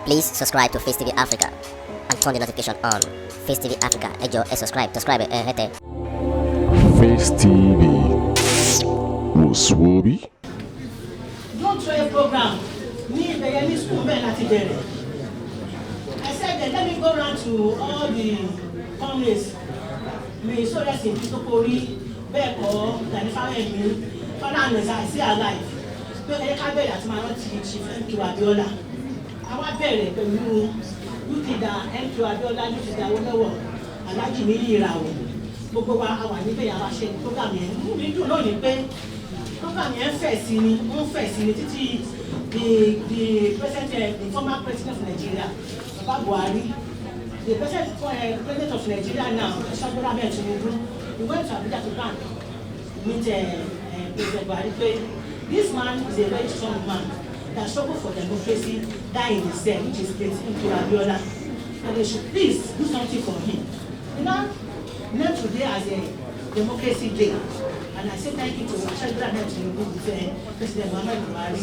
Please subscribe to Facetv Africa and turn the notification on. Facetv Africa, ẹ jọ̀ọ́, subscribe, hete. Face TV was Swoby. Don't try a program. Me, the any school men at the I said that let me go around to all the families. Me so that's in Pitopori, Beko, than if I had me. Father, I see alive. But I can't bear that my own chief to Abiola. I want better than you did that, and to Abiola, you did that one. I like you really around. Gbogbo wa àwa níbẹ̀ yàrá ṣe program yẹn mi dùn lónìí pé program yẹn fẹ̀ sí ni títí the president the former president of Nigeria Baba Buhari the president of Nigeria now Pre.Tinubu we went to Abuja to bank with President Buhari pé this man is a very strong man that struggle for democracy die in his cell which is Pre.Tinubu Abiola and they should please do something for him. You know, named today as a democracy day, and I say thank you to Pre.Tinubu with President Buhari.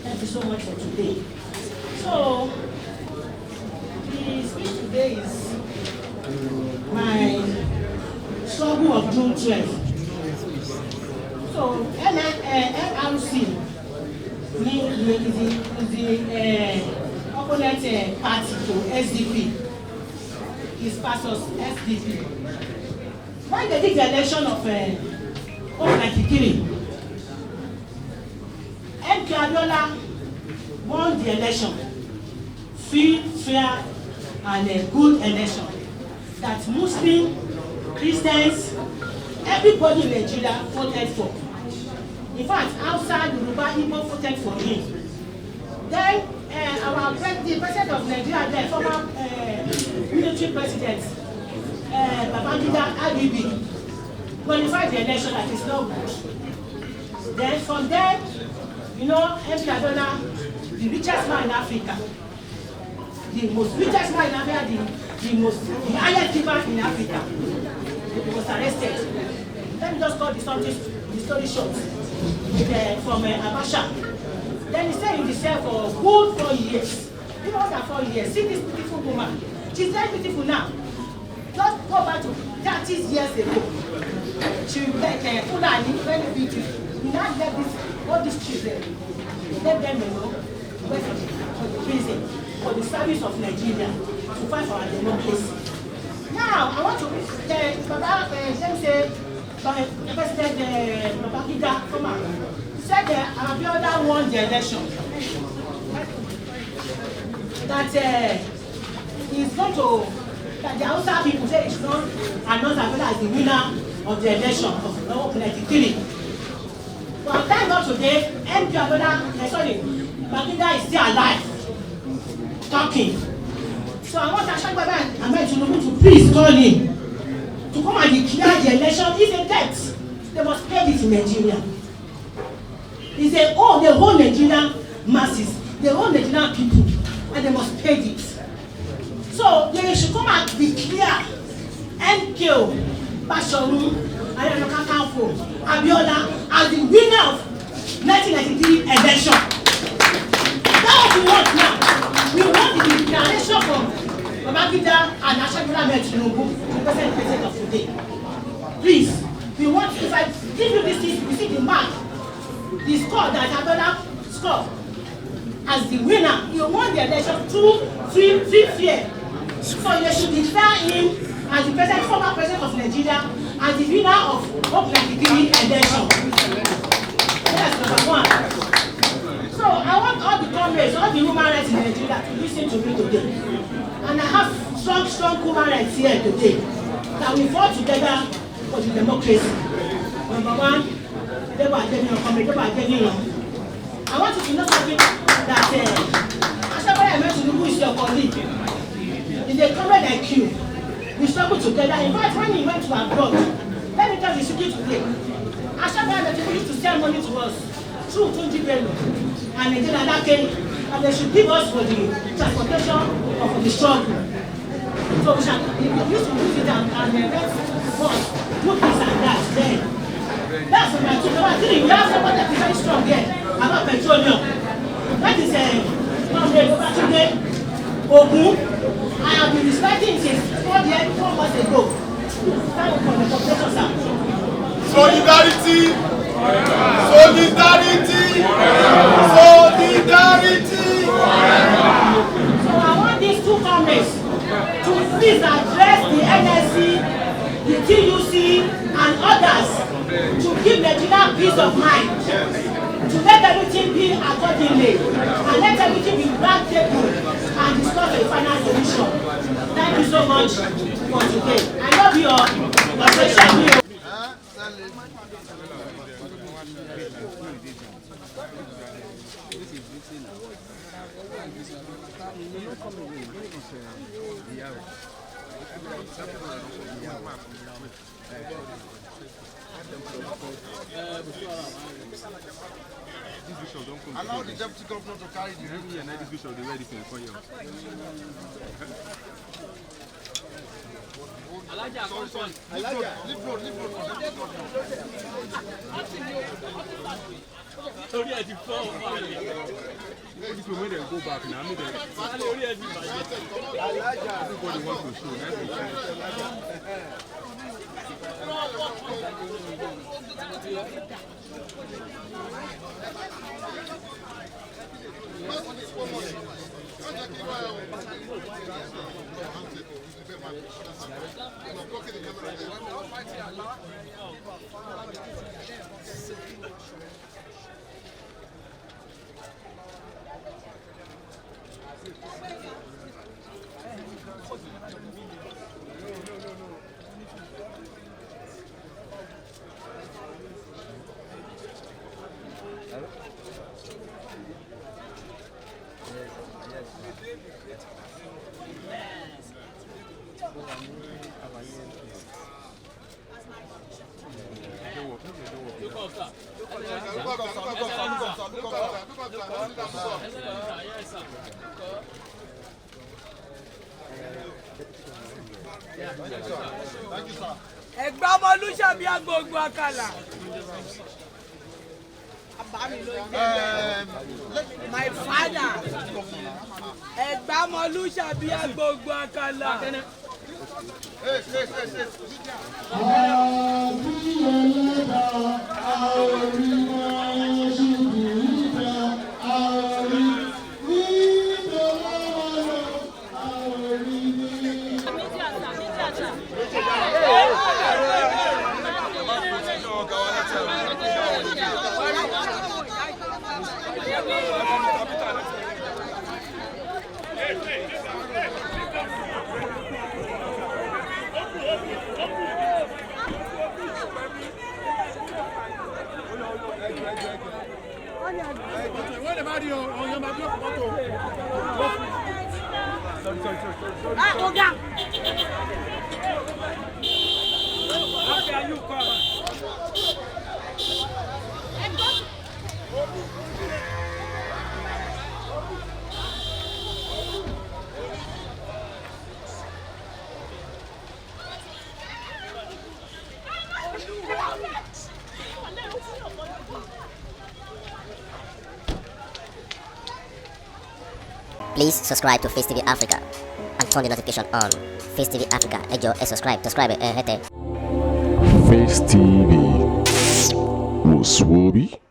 Thank you so much for today. So the speech today is my struggle of June 12th. So NRC is the opponent party to SDP. Is versus SDP. When they did the election of 1993, MK Abiola won the election, free, fair, and a good election. That Muslim, Christians, everybody in Nigeria voted for. In fact, outside Yoruba, Igbo voted for him. Then the president of Nigeria, the former military president, Babangida qualified the election that is not good. Then from there, you know, MK Abiola, the richest man in Africa, the most richest man in Africa, the highest giver in Africa, he was arrested. Let me just cut the story short. From Abasha. Then he stayed in the cell for good 4 years. Even more than 4 years. See this beautiful woman. She's very beautiful now. Just go back to 30 years ago. She like Fulani, very beautiful. We now let all these children, let them wait for the prison, for the service of Nigeria, to fight for our democracy. Now, I want to President Babangida said that Abiola won the election. That he's going to, that the Hausa people say it's not announce Abiola as the winner of the election of 1993. But thank God today, MP Abiola, Babangida is still alive, talking. So I want Pre.Tinubu to please call him to come and declare the election. It's a debt. They must pay this in Nigeria. It's the whole Nigerian masses, the whole Nigerian people, and they must pay this. So they should come and declare NQ, Basharu, and Kakanfo, Abiola as the winner of 1993 election. That's what we want now. We want the declaration from Babangida and Pre.Tinubu, the president of today. Please, we want, if I give you this thing, you see the mark, the score that Abiola scored as the winner. You won the election through free fair. So you should declare him as the president, former president of Nigeria, as the winner of 1993 election. That's number one. So I want all the comrades, all the human rights in Nigeria to listen to me today. And I have strong human rights here today that we fought together for the democracy. Number one, I want you to know something that Pre.Tinubu is your colleague. He's a comrade like you. We struggled together. In fact, when he went to abroad, let me tell you secret today. Pre.Tinubu used to send money to us through Tunji Bello and and they should give us for the transportation or for the struggle. So we used to use it and let's do this and that then. That's what I took. Number three, we have someone that is very strong here about petroleum. That is Babangida Ogun. I have been respecting since 4 months ago. Thank you for the cooperation, sir. Solidarity! Solidarity! Solidarity! So I want these two comrades to please address the NSC, the TUC, and others to give Nigeria peace of mind, to let everything be accordingly, and let everything be round table and discuss a final solution. Thank you so much for today. I love you all. God bless you. Allow the deputy governor to carry the room. Yeah, this bishop they ready for you. Sorry. Leave road. Sorry, I did fall. If you when they go back now, everybody wants to Ẹ̀gbá ọmọlúṣàbí agbègbè àkàlà. My father. Ẹ̀gbá ọmọlúṣàbí agbègbè àkàlà. Please subscribe to Face TV Africa and turn the notification on. Face TV Africa, ẹ jọ̀ọ́ ẹ subscribe hete. Face TV was Swoby.